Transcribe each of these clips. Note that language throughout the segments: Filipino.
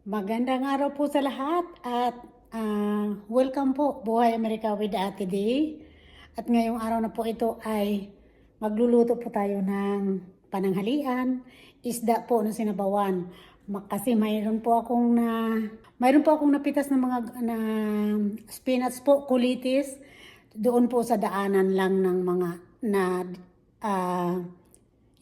Magandang araw po sa lahat at welcome po Buhay Amerika with Ate Day. At ngayong araw na po ito ay magluluto po tayo ng pananghalian, isda po na sinabawan. Kasi mayroon po akong napitas na mga spinach po, kulitis doon po sa daanan lang ng mga ah,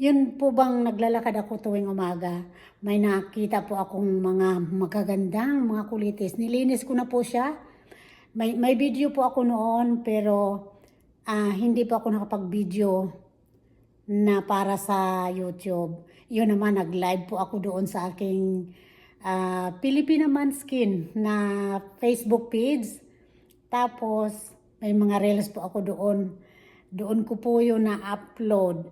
yun po bang naglalakad ako tuwing umaga, may nakita po akong mga magagandang mga kulitis. Nilinis ko na po siya. May video po ako noon pero hindi po ako nakapag-video na para sa YouTube. Yun naman, nag-live po ako doon sa aking Filipina Manskin na Facebook page. Tapos, may mga reels po ako doon. Doon ko po yun na-upload.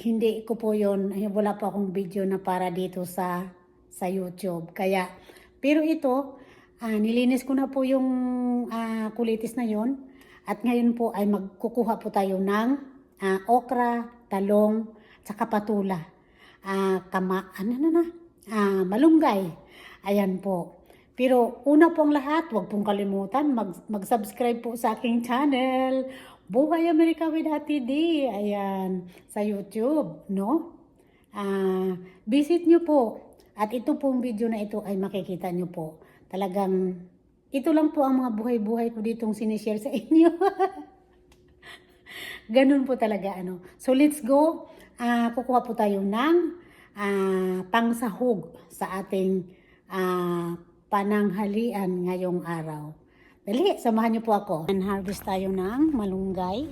Hindi ko po yun, wala po akong video na para dito sa YouTube. Kaya, pero ito, nilinis ko na po yung kulitis na yon. At ngayon po ay magkukuha po tayo ng okra, talong, tsaka patula. Malunggay. Ayan po. Pero una pong lahat, huwag pong kalimutan mag-subscribe po sa aking channel, Buhay Amerika with Ate D. Ayan, sa YouTube, no? Visit nyo po. At ito pong video na ito ay makikita nyo po. Talagang, ito lang po ang mga buhay-buhay ko ditong sinishare sa inyo. Ganun po talaga, ano. So, let's go. Kukuha po tayo ng pangsahog sa ating pananghalian ngayong araw. Dali, samahan niyo po ako. Harvest tayo ng malunggay.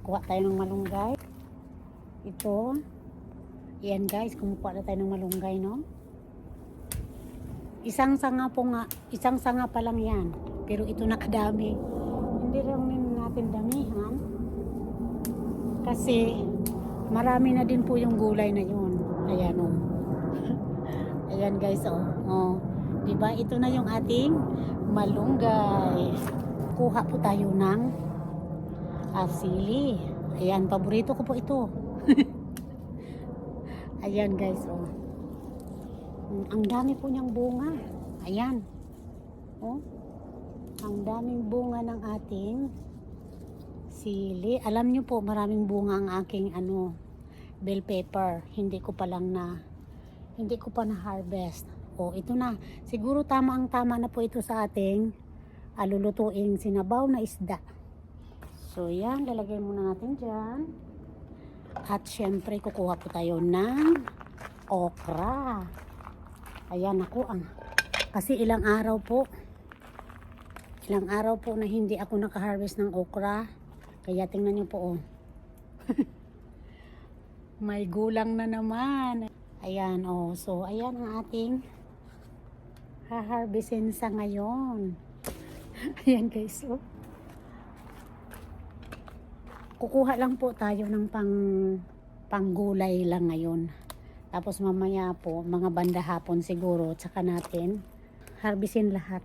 Kuha tayo ng malunggay. Ito. Yan guys, kumuha na tayo ng malunggay, no? Isang sanga pa lang yan. Pero ito nakadami. Hindi lang natin damihan. Kasi marami na din po yung gulay na yun. Ayan, oh. Ayan guys, oh. Diba? Ito na yung ating malunggay. Kuha po tayo ng sili. Ayan, paborito ko po ito. Ayan guys, oh. Ang dami po niyang bunga. Ayan. Oh. Ang daming bunga ng ating sili. Alam niyo po, maraming bunga ang aking bell pepper. Hindi ko pa na-harvest. O, ito na. Siguro tama na po ito sa ating lulutuing sinabaw na isda. So, yan. Lalagay muna natin dyan. At syempre, kukuha po tayo ng okra. Ayan, ako kasi ilang araw po na hindi ako naka-harvest ng okra. Kaya tingnan nyo po, oh. May gulang na naman. Ayan, oh. So, ayan ang ating haharvestin sa ngayon. Ayan guys, oh. Kukuha lang po tayo ng panggulay lang ngayon. Tapos mamaya po, mga banda hapon siguro, tsaka natin harvestin lahat.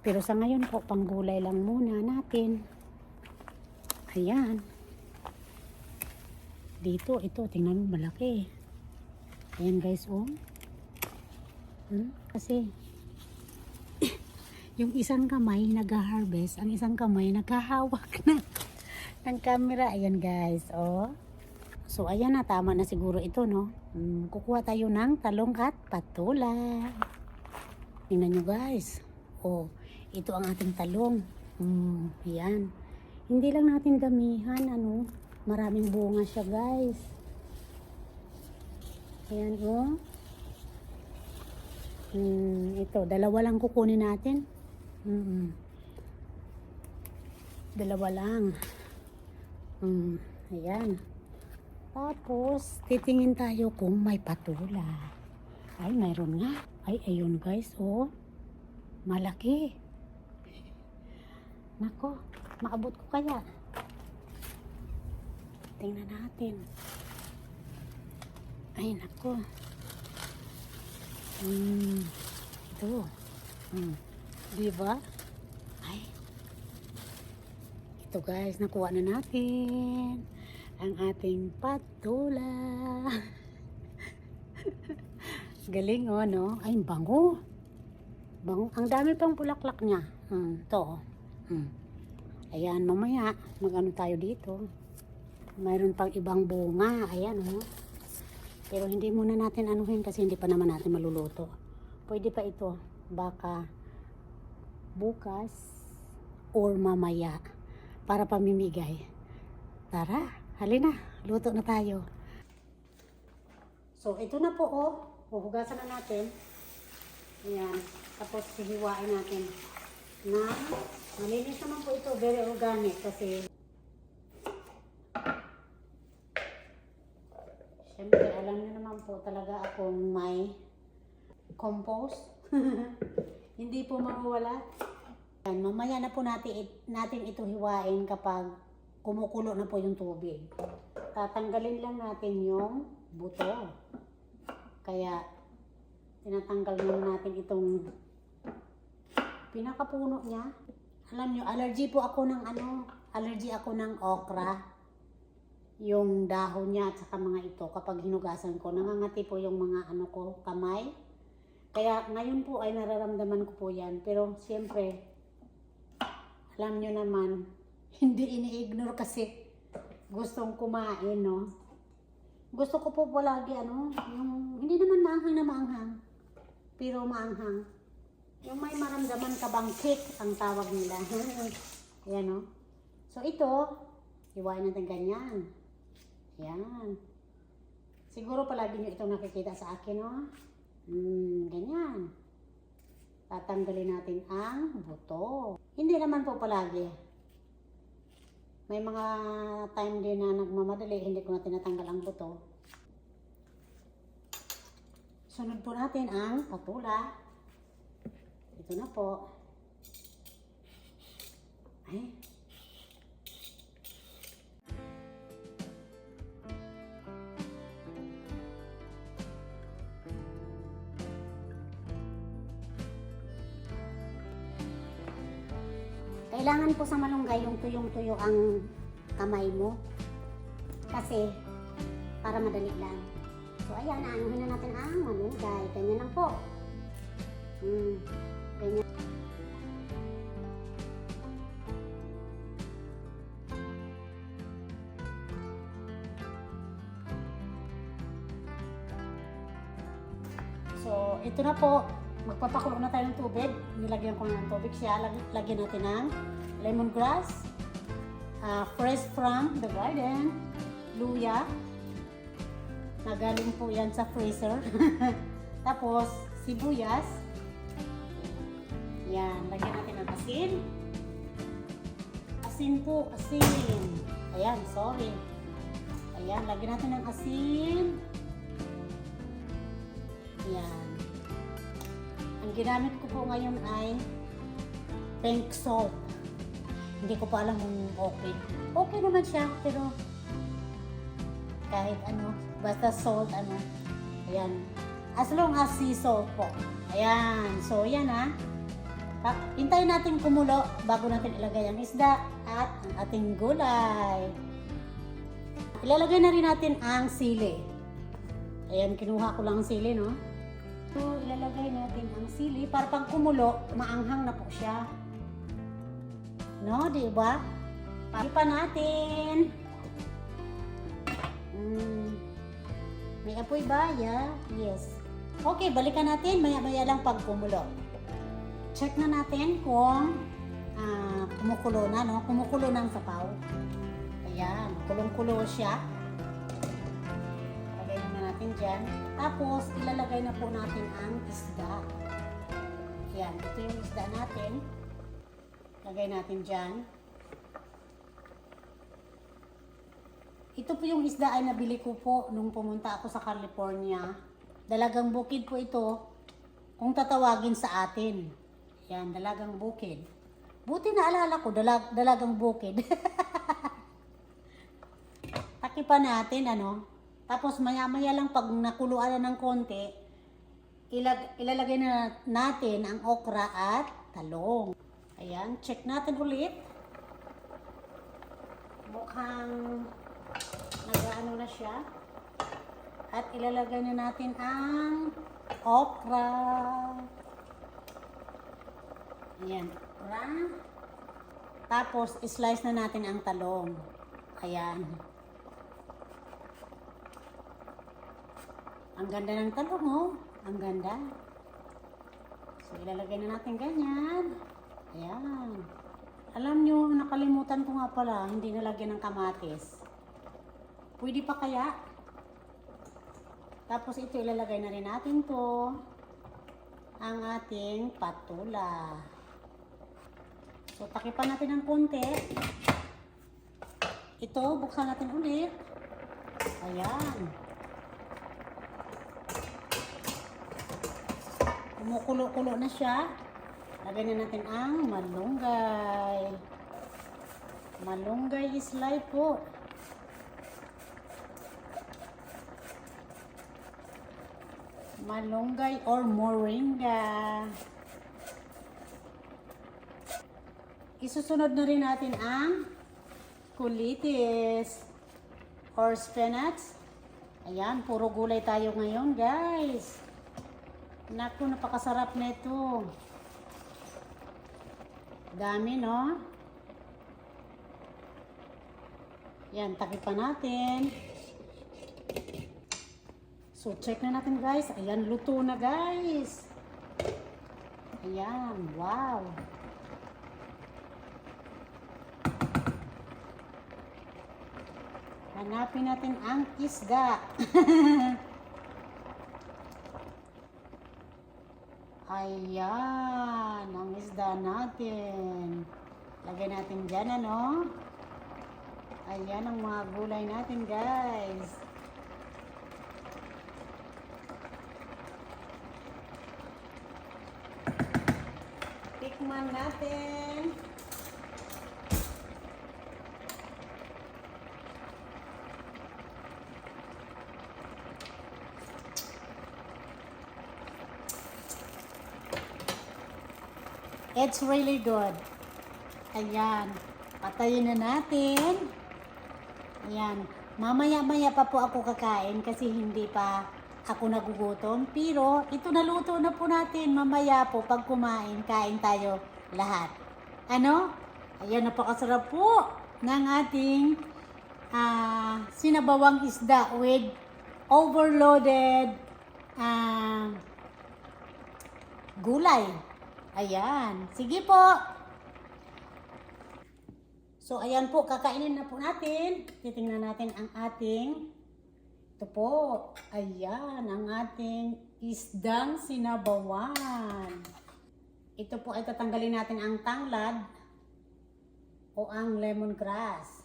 Pero sa ngayon po, panggulay lang muna natin. Ayan. Dito, ito, tingnan mo, malaki. Ayan guys, oh. Kasi yung isang kamay nag-harvest, ang isang kamay naghahawak na ng camera. Ayan guys, oh. So ayan na, tama na siguro ito, no. Kukuha tayo ng talong at patula. Tingnan nyo guys, oh, ito ang ating talong. Ayan, hindi lang natin damihan, maraming bunga siya guys. Ayan, oh. Ito, dalawa lang kukunin natin. Dalawa lang. Ayan. Tapos, titingin tayo kung may patula. Ay, mayroon nga. Ay, ayun guys, oh. Malaki. Nako, maabot ko kaya. Tingnan natin. Ay, nako. Ito. Diba? Ay. Ito guys, nakuha na natin ang ating patula. Galing, oh, no? Ay, bango. Ang dami pang bulaklak niya. To. Ayan, mamaya, mag-ano tayo dito. Mayroon pang ibang bunga. Ayan, oh. Pero hindi muna natin anuhin kasi hindi pa naman natin maluluto. Pwede pa ito. Baka bukas or mamaya para pamimigay. Tara, halina. Luto na tayo. So, ito na po, oh. Huhugasan na natin. Ayan. Tapos, hihiwain natin na malinis naman po ito. Very organic kasi siyempre, alam niyo naman po talaga akong may compost. Hindi po mawawala. Ayan, mamaya na po natin ito hiwain kapag kumukulo na po yung tubig. Tatanggalin lang natin yung buto. Kaya, tinatanggal muna natin itong pinakapuno niya. Alam nyo, allergy ako ng okra. Yung dahon niya at saka mga ito, kapag hinugasan ko, nangangati po yung mga kamay. Kaya ngayon po ay nararamdaman ko po yan. Pero siyempre, alam nyo naman, hindi ini-ignore kasi gustong kumain, no? Gusto ko po palagi, yung hindi naman maanghang na maanghang, pero maanghang. Yung may maramdaman ka bang kick ang tawag nila. Ayan, no? So, ito, hiwain natin ganyan. Ayan. Siguro palagi nyo itong nakikita sa akin, no? Ganyan. Tatanggalin natin ang buto. Hindi naman po palagi. May mga time din na nagmamadali, hindi ko na tinatanggal ang buto. Sunod po natin ang patula. Ito na po. Ay. Kailangan po sa malunggay yung tuyong-tuyo ang kamay mo. Kasi, para madali lang. So, ayan, aanuhin na natin ang malunggay. Ganyan lang po. Ganyan. So, ito na po. Magpapakulo na tayo ng tubig. Nilagyan ko na ng tubig siya. Lagyan natin ng lemongrass, fresh from the garden, luya, nagaling po yan sa freezer. Tapos, sibuyas. Yan, lagyan natin ng asin. Asin po, asin. Ayan, sorry. Ayan, lagyan natin ng asin. Yan. Ang ginamit ko po ngayon ay pink salt. Hindi ko pa alam kung okay. Okay naman siya, pero kahit basta salt, ayan. As long as sea salt po. Ayan. So, yan hintayin natin kumulo bago natin ilagay ang isda at ang ating gulay. Ilalagay na rin natin ang sili. Ayan, kinuha ko lang ang sili, no? So, ilalagay natin ang sili para pag kumulo, maanghang na po siya. No, di ba? Pa natin. May apoy ba? Yeah. Yes. Okay, balikan natin. Maya-maya lang pag kumulo. Check na natin kung kumukulo na, no? Kumukulo ng sapaw. Ayan, kulong-kulo siya. Lagay na natin dyan. Tapos, ilalagay na po natin ang isda. Ayan, ito yung isda natin. Lagay natin dyan. Ito po yung isda ay nabili ko po nung pumunta ako sa California. Dalagang bukid po ito kung tatawagin sa atin. Yan, dalagang bukid. Buti na alala ko, dalagang bukid. Takipan natin, Tapos maya-maya lang pag nakuluan na ng konti, ilalagay na natin ang okra at talong. Ayan, check natin ulit. Mukhang nag-ano na siya. At ilalagay na natin ang okra. Ayan. Okra. Tapos, slice na natin ang talong. Ayan. Ang ganda ng talong, oh. Ang ganda. So, ilalagay na natin ganyan. Ayan. Alam nyo, nakalimutan ko nga pala, hindi nalagyan ng kamatis. Pwede pa kaya? Tapos ito, ilalagay na rin natin to. Ang ating patula. So, takipan natin ng konti. Ito, buksan natin ulit. Ayan. Kumukulo-kulo na siya. Lagay na natin ang malunggay. Malunggay slide po. Malunggay or moringa. Isusunod na rin natin ang kulitis or spinach. Ayan, puro gulay tayo ngayon, guys. Naku, napakasarap nito. Dami, no? Yan, takipan natin. So, check na natin, guys. Ayan, luto na, guys. Ayan, wow. Hanapin natin ang isda. Ayan, ang isda natin. Lagay natin dyan, ano? Ayan ang mga gulay natin, guys. Tikman natin. It's really good. Ayan. Patayin na natin. Ayan. Mamaya-maya pa po ako kakain kasi hindi pa ako nagugutom. Pero ito naluto na po natin. Mamaya po pag kumain, kain tayo lahat. Ano? Ayan, napakasarap po ng ating sinabawang isda with overloaded gulay. Ayan. Sige po. So, ayan po. Kakainin na po natin. Titingnan natin ang ating ito po. Ayan. Ang ating isdang sinabawan. Ito po ay tatanggalin natin ang tanglad o ang lemongrass.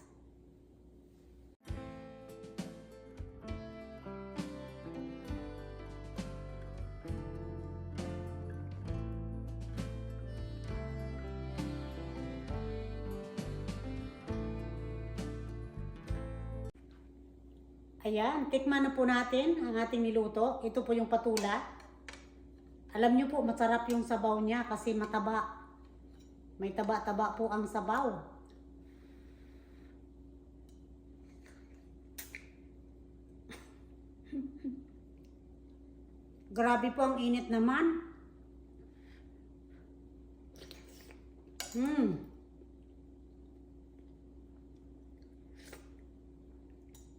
Ayan, tikman na po natin ang ating niluto. Ito po yung patula. Alam nyo po, masarap yung sabaw niya kasi mataba. May taba-taba po ang sabaw. Grabe po ang init naman.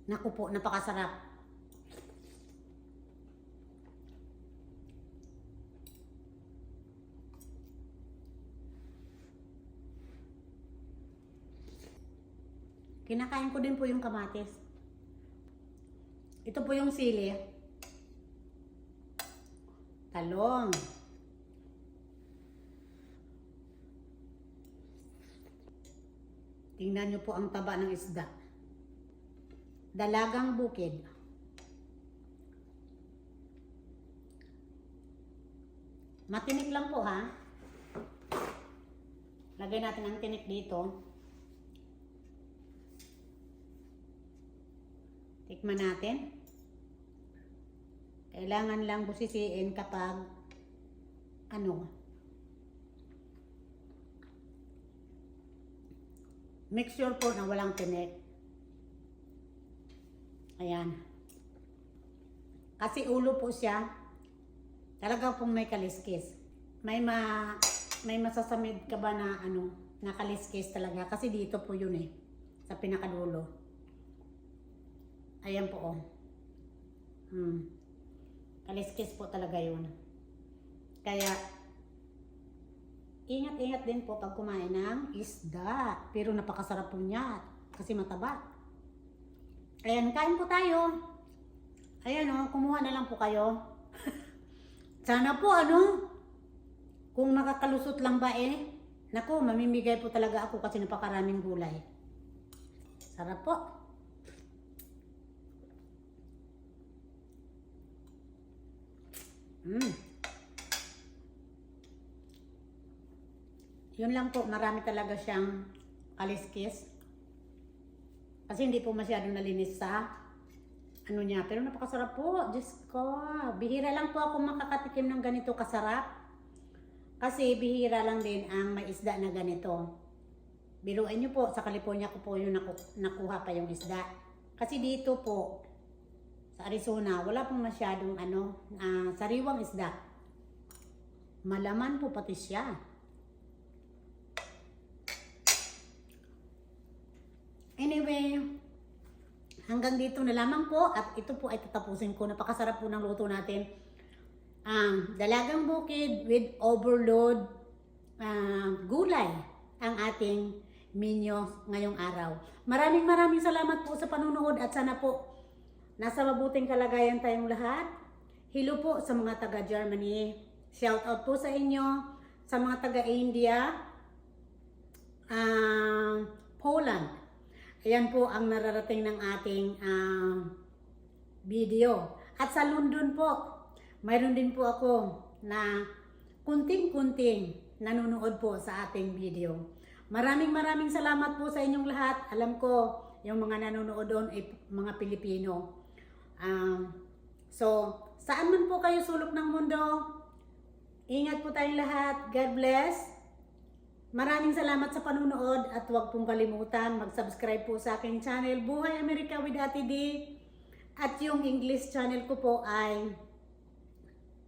Naku po, napakasarap. Kinakain ko din po yung kamatis. Ito po yung sili. Talong. Tingnan nyo po ang taba ng isda. Dalagang bukid. Matinik lang po, ha. Lagay natin ang tinik dito. Tikman natin. Kailangan lang busisiin kapag make sure po na walang tinik. Ayan. Kasi ulo po siya. Talaga pong may kaliskis. May may masasamid ka ba na ano, nakaliskis talaga? Kasi dito po yun eh, sa pinakadulo. Ayan po oh. Kaliskis po talaga yun. Kaya, ingat-ingat din po pag kumain ng isda. Pero napakasarap po niya kasi mataba. Ayan, kain po tayo. Ayan oh, kumuha na lang po kayo. Sana po ano, kung makakalusot lang ba eh. Naku, mamimigay po talaga ako kasi napakaraming gulay. Sarap po. Yun lang po, marami talaga siyang kaliskis. Kasi hindi po masyadong nalinis sa ano niya. Pero napakasarap po. Diyos ko, bihira lang po ako makakatikim ng ganito kasarap. Kasi bihira lang din ang may isda na ganito. Biruin nyo po, sa California ko po yung nakuha pa yung isda. Kasi dito po, sa Arizona, wala pong masyadong sariwang isda. Malaman po pati siya. Anyway, hanggang dito na lamang po at ito po ay tatapusin ko. Napakasarap po ng luto natin. Dalagang bukid with overload gulay ang ating menu ngayong araw. Maraming salamat po sa panunood at sana po nasa mabuting kalagayan tayong lahat. Hello po sa mga taga Germany. Shout out po sa inyo. Sa mga taga India, Poland. Ayan po ang nararating ng ating video. At sa London po, mayroon din po ako na kunting-kunting nanonood po sa ating video. Maraming salamat po sa inyong lahat. Alam ko, yung mga nanonood doon ay mga Pilipino. So, saan man po kayo sulok ng mundo, ingat po tayong lahat. God bless. Maraming salamat sa panunood at huwag pong kalimutan mag-subscribe po sa aking channel Buhay Amerika with Ate D. At yung English channel ko po ay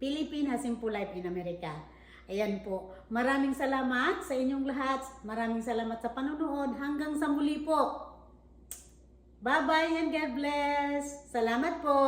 Filipina Simple Life in America. Ayan po. Maraming salamat sa inyong lahat. Maraming salamat sa panunood. Hanggang sa muli po. Bye-bye and God bless. Salamat po.